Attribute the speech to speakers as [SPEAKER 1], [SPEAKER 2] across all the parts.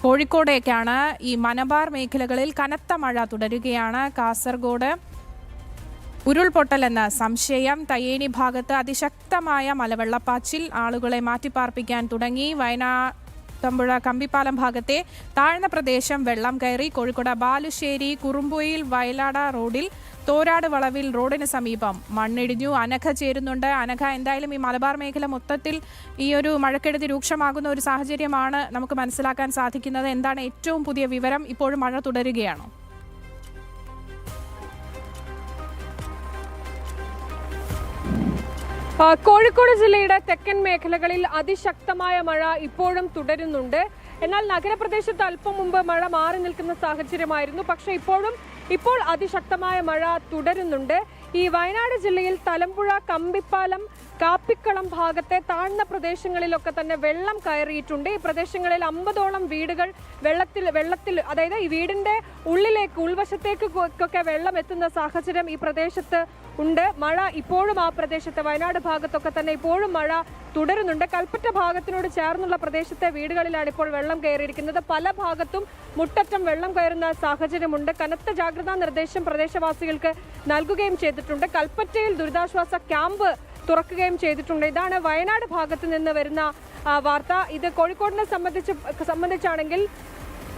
[SPEAKER 1] കോഴിക്കോടേക്കാണ്. ഈ മലബാർ മേഖലകളിൽ കനത്ത മഴ തുടരുകയാണ്. കാസർഗോഡ് ഉരുൾപൊട്ടലെന്ന സംശയം. തയ്യേനി ഭാഗത്ത് അതിശക്തമായ മലവെള്ളപ്പാച്ചിൽ ആളുകളെ മാറ്റിപ്പാർപ്പിക്കാൻ തുടങ്ങി. വയനാട്ടമ്പുഴ കമ്പിപ്പാലം ഭാഗത്തെ താഴ്ന്ന പ്രദേശം വെള്ളം കയറി. കോഴിക്കോട് ബാലുശ്ശേരി കുറുമ്പുയിൽ വയലാട റോഡിൽ തോരാട് വളവിൽ റോഡിന് സമീപം മണ്ണിടിഞ്ഞു. അനഘ ചേരുന്നുണ്ട്. അനഘ, എന്തായാലും ഈ മലബാർ മേഖല മൊത്തത്തിൽ ഈ ഒരു മഴക്കെടുതി രൂക്ഷമാകുന്ന ഒരു സാഹചര്യമാണ് നമുക്ക് മനസ്സിലാക്കാൻ സാധിക്കുന്നത്. എന്താണ് ഏറ്റവും പുതിയ വിവരം? ഇപ്പോഴും മഴ തുടരുകയാണോ?
[SPEAKER 2] കോഴിക്കോട് ജില്ലയുടെ തെക്കൻ മേഖലകളിൽ അതിശക്തമായ മഴ ഇപ്പോഴും തുടരുന്നുണ്ട്. എന്നാൽ നഗരപ്രദേശത്ത് അല്പം മുമ്പ് മഴ മാറി നിൽക്കുന്ന സാഹചര്യമായിരുന്നു. പക്ഷേ ഇപ്പോൾ അതിശക്തമായ മഴ തുടരുന്നുണ്ട്. ഈ വയനാട് ജില്ലയിൽ തലമ്പുഴ കമ്പിപ്പാലം കാപ്പിക്കളം ഭാഗത്തെ താഴ്ന്ന പ്രദേശങ്ങളിലൊക്കെ തന്നെ വെള്ളം കയറിയിട്ടുണ്ട്. ഈ പ്രദേശങ്ങളിൽ 50ഓളം വീടുകൾ വെള്ളത്തിൽ അതായത് ഈ വീടിന്റെ ഉൾവശത്തേക്കൊക്കെ വെള്ളം എത്തുന്ന സാഹചര്യം ഈ പ്രദേശത്ത് ഉണ്ട്. മഴ ഇപ്പോഴും ആ പ്രദേശത്ത് വയനാട് ഭാഗത്തൊക്കെ തന്നെ ഇപ്പോഴും മഴ തുടരുന്നുണ്ട്. കൽപ്പറ്റ ഭാഗത്തിനോട് ചേർന്നുള്ള പ്രദേശത്തെ വീടുകളിലാണ് ഇപ്പോൾ വെള്ളം കയറിയിരിക്കുന്നത്. പല ഭാഗത്തും മുട്ടറ്റം വെള്ളം കയറുന്ന സാഹചര്യമുണ്ട്. കനത്ത ജാഗ്രതാ നിർദ്ദേശം പ്രദേശവാസികൾക്ക് നൽകുകയും ചെയ്തിട്ടുണ്ട്. കൽപ്പറ്റയിൽ ദുരിതാശ്വാസ ക്യാമ്പ് തുറക്കുകയും ചെയ്തിട്ടുണ്ട്. ഇതാണ് വയനാട് ഭാഗത്ത് നിന്ന് വരുന്ന വാർത്ത. ഇത് കോഴിക്കോടിനെ സംബന്ധിച്ചാണെങ്കിൽ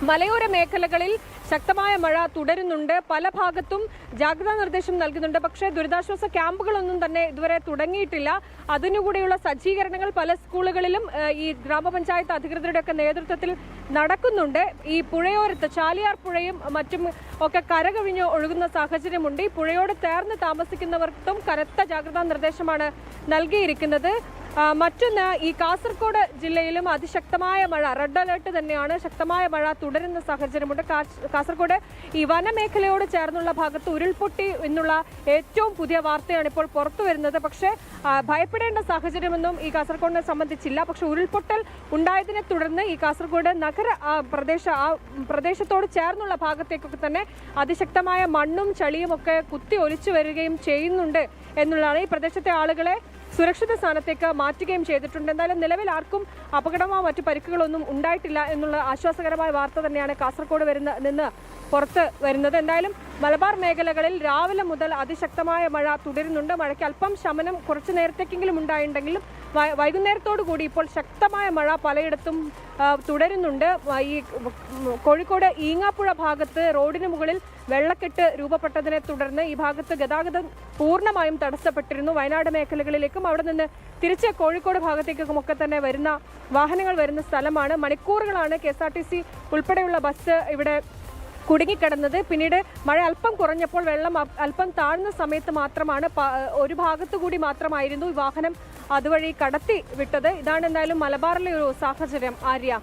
[SPEAKER 2] മലയോര മേഖലകളിൽ ശക്തമായ മഴ തുടരുന്നുണ്ട്. പല ഭാഗത്തും ജാഗ്രതാ നിർദ്ദേശം നൽകുന്നുണ്ട്. പക്ഷേ ദുരിതാശ്വാസ ക്യാമ്പുകളൊന്നും തന്നെ ഇതുവരെ തുടങ്ങിയിട്ടില്ല. അതിനുകൂടിയുള്ള സജ്ജീകരണങ്ങൾ പല സ്കൂളുകളിലും ഈ ഗ്രാമപഞ്ചായത്ത് അധികൃതരുടെയൊക്കെ നേതൃത്വത്തിൽ നടക്കുന്നുണ്ട്. ഈ പുഴയോരത്ത് ചാലിയാർ പുഴയും മറ്റും ഒക്കെ കരകവിഞ്ഞ് ഒഴുകുന്ന സാഹചര്യമുണ്ട്. ഈ പുഴയോട് ചേർന്ന് താമസിക്കുന്നവർക്കും കനത്ത ജാഗ്രതാ നിർദ്ദേശമാണ് നൽകിയിരിക്കുന്നത്. മറ്റൊന്ന്, ഈ കാസർഗോഡ് ജില്ലയിലും അതിശക്തമായ മഴ, റെഡ് അലേർട്ട് തന്നെയാണ്. ശക്തമായ മഴ തുടരുന്ന സാഹചര്യമുണ്ട്. കാസർഗോഡ് ഈ വനമേഖലയോട് ചേർന്നുള്ള ഭാഗത്ത് ഉരുൾപൊട്ടി എന്നുള്ള ഏറ്റവും പുതിയ വാർത്തയാണ് ഇപ്പോൾ പുറത്തു വരുന്നത്. പക്ഷേ ഭയപ്പെടേണ്ട സാഹചര്യമൊന്നും ഈ കാസർഗോഡിനെ സംബന്ധിച്ചില്ല. പക്ഷെ ഉരുൾപൊട്ടൽ ഉണ്ടായതിനെ തുടർന്ന് ഈ കാസർഗോഡ് നഗര പ്രദേശത്തോട് ചേർന്നുള്ള ഭാഗത്തേക്കൊക്കെ തന്നെ അതിശക്തമായ മണ്ണും ചളിയും ഒക്കെ കുത്തി ഒലിച്ചു വരികയും ചെയ്യുന്നുണ്ട് എന്നുള്ളതാണ്. ഈ പ്രദേശത്തെ ആളുകളെ സുരക്ഷിത സ്ഥാനത്തേക്ക് മാറ്റുകയും ചെയ്തിട്ടുണ്ട്. എന്തായാലും നിലവിൽ ആർക്കും അപകടമോ മറ്റു പരിക്കുകളൊന്നും ഉണ്ടായിട്ടില്ല എന്നുള്ള ആശ്വാസകരമായ വാർത്ത തന്നെയാണ് കാസർഗോഡ് നിന്ന് പുറത്ത് വരുന്നത്. എന്തായാലും മലബാർ മേഖലകളിൽ രാവിലെ മുതൽ അതിശക്തമായ മഴ തുടരുന്നുണ്ട്. മഴയ്ക്ക് അല്പം ശമനം കുറച്ചു നേരത്തേക്കെങ്കിലും ഉണ്ടായിട്ടുണ്ടെങ്കിലും വൈകുന്നേരത്തോടു കൂടി ഇപ്പോൾ ശക്തമായ മഴ പലയിടത്തും തുടരുന്നുണ്ട്. ഈ കോഴിക്കോട് ഈങ്ങാപ്പുഴ ഭാഗത്ത് റോഡിന് മുകളിൽ വെള്ളക്കെട്ട് രൂപപ്പെട്ടതിനെ തുടർന്ന് ഈ ഭാഗത്ത് ഗതാഗതം പൂർണ്ണമായും തടസ്സപ്പെട്ടിരുന്നു. വയനാട് മേഖലകളിലേക്കും അവിടെ നിന്ന് തിരിച്ച് കോഴിക്കോട് ഭാഗത്തേക്കും ഒക്കെ തന്നെ വരുന്ന വാഹനങ്ങൾ വരുന്ന സ്ഥലമാണ്. മണിക്കൂറുകളാണ് KSRTC ഉൾപ്പെടെയുള്ള ബസ് ഇവിടെ കുടുങ്ങിക്കിടന്നത്. പിന്നീട് മഴ അല്പം കുറഞ്ഞപ്പോൾ വെള്ളം അല്പം താഴ്ന്ന സമയത്ത് മാത്രമാണ് ഒരു ഭാഗത്തുകൂടി മാത്രമായിരുന്നു ഈ വാഹനം അതുവഴി കടത്തി വിട്ടത്. ഇതാണ് എന്തായാലും മലബാറിലെ ഒരു സാഹചര്യം. ആര്യ.